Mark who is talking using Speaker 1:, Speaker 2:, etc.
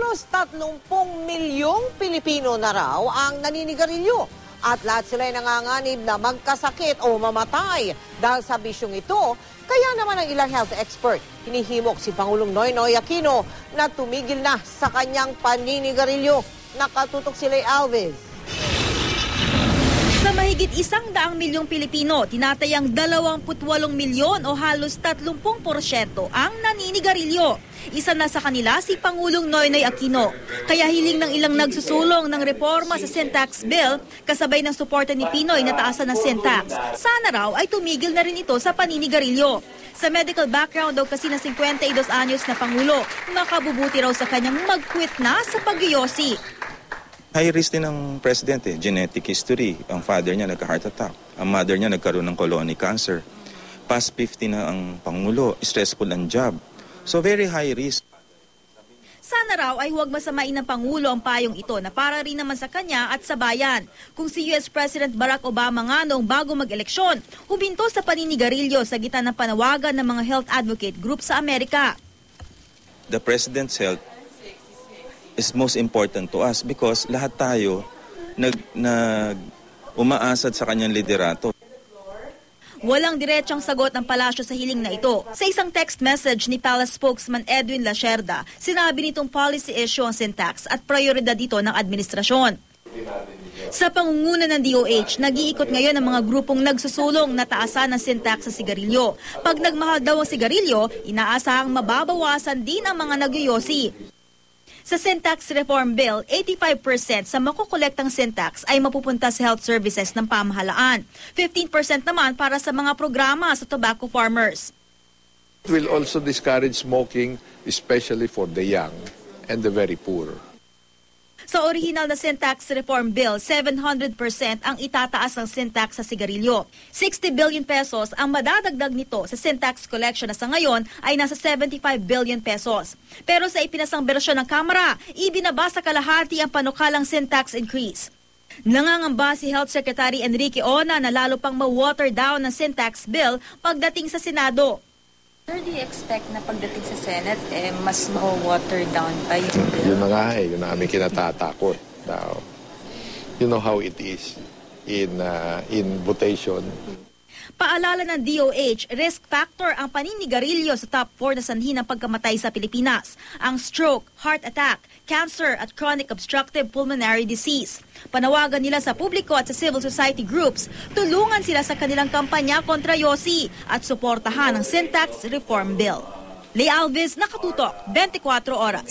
Speaker 1: Halos 30 milyong Pilipino na raw ang naninigarilyo at lahat sila ay nanganganib na magkasakit o mamatay dahil sa bisyong ito. Kaya naman ang ilang health expert, hinihimok si Pangulong Noynoy Aquino na tumigil na sa kanyang paninigarilyo. Nakatutok si Lay Alves.
Speaker 2: Sa mahigit 100 milyong Pilipino, tinatayang 28 milyon o halos 30% ang naninigarilyo. Isa na sa kanila si Pangulong Noynoy Aquino. Kaya hiling ng ilang nagsusulong ng reforma sa sin tax bill, kasabay ng suporta ni Pinoy na taasan ng sin tax. Sana raw ay tumigil na rin ito sa paninigarilyo. Sa medical background daw kasi na 52 anyos na Pangulo, makabubuti raw sa kanyang mag-quit na sa pagyoyosi.
Speaker 3: High risk din ng presidente, genetic history. Ang father niya nagka-heart attack. Ang mother niya nagkaroon ng colonic cancer. Past 50 na ang Pangulo, stressful ang job. So very high risk.
Speaker 2: Sana raw ay huwag masamain ng Pangulo ang payong ito na para rin naman sa kanya at sa bayan. Kung si US President Barack Obama nga noong bago mag-eleksyon, huminto sa paninigarilyo sa gitna ng panawagan ng mga health advocate group sa Amerika.
Speaker 3: The President's health is most important to us because lahat tayo umaasad sa kanyang liderato.
Speaker 2: Walang diretsang sagot ang palasyo sa hiling na ito. Sa isang text message ni Palace spokesman Edwin Lacerda, sinabi nitong policy issue ang sin tax at prioridad dito ng administrasyon. Sa pangunguna ng DOH, nag-iikot ngayon ang mga grupong nagsusulong na taasan ng sin tax sa sigarilyo. Pag nagmahal daw ang sigarilyo, inaasahang mababawasan din ang mga nagyoyosi. Sa sin tax reform bill, 85% sa makukolektang sin tax ay mapupunta sa health services ng pamahalaan. 15% naman para sa mga programa sa tobacco farmers.
Speaker 4: It will also discourage smoking, especially for the young and the very poor.
Speaker 2: Sa orihinal na sin tax reform bill, 700% ang itataas ng sin tax sa sigarilyo. 60 billion pesos ang madadagdag nito sa sin tax collection na sa ngayon ay nasa 75 billion pesos. Pero sa ipinasang bersyon ng Kamara, ibinaba sa kalahati ang panukalang sin tax increase. Nangangamba si Health Secretary Enrique Ona na lalo pang ma-water down ng sin tax bill pagdating sa Senado.
Speaker 5: Sir, do you expect na pagdating sa Senate, mas ma-water down pa yung bill?
Speaker 4: Yun na nga yun na aming kinatatakot. Now, you know how it is in votation.
Speaker 2: Paalala ng DOH, risk factor ang paninigarilyo sa top 4 na sanhi ng pagkamatay sa Pilipinas. Ang stroke, heart attack, cancer at chronic obstructive pulmonary disease. Panawagan nila sa publiko at sa civil society groups, tulungan sila sa kanilang kampanya kontra yosi at suportahan ang sin tax reform bill. Lay Alves, Nakatutok, 24 Oras.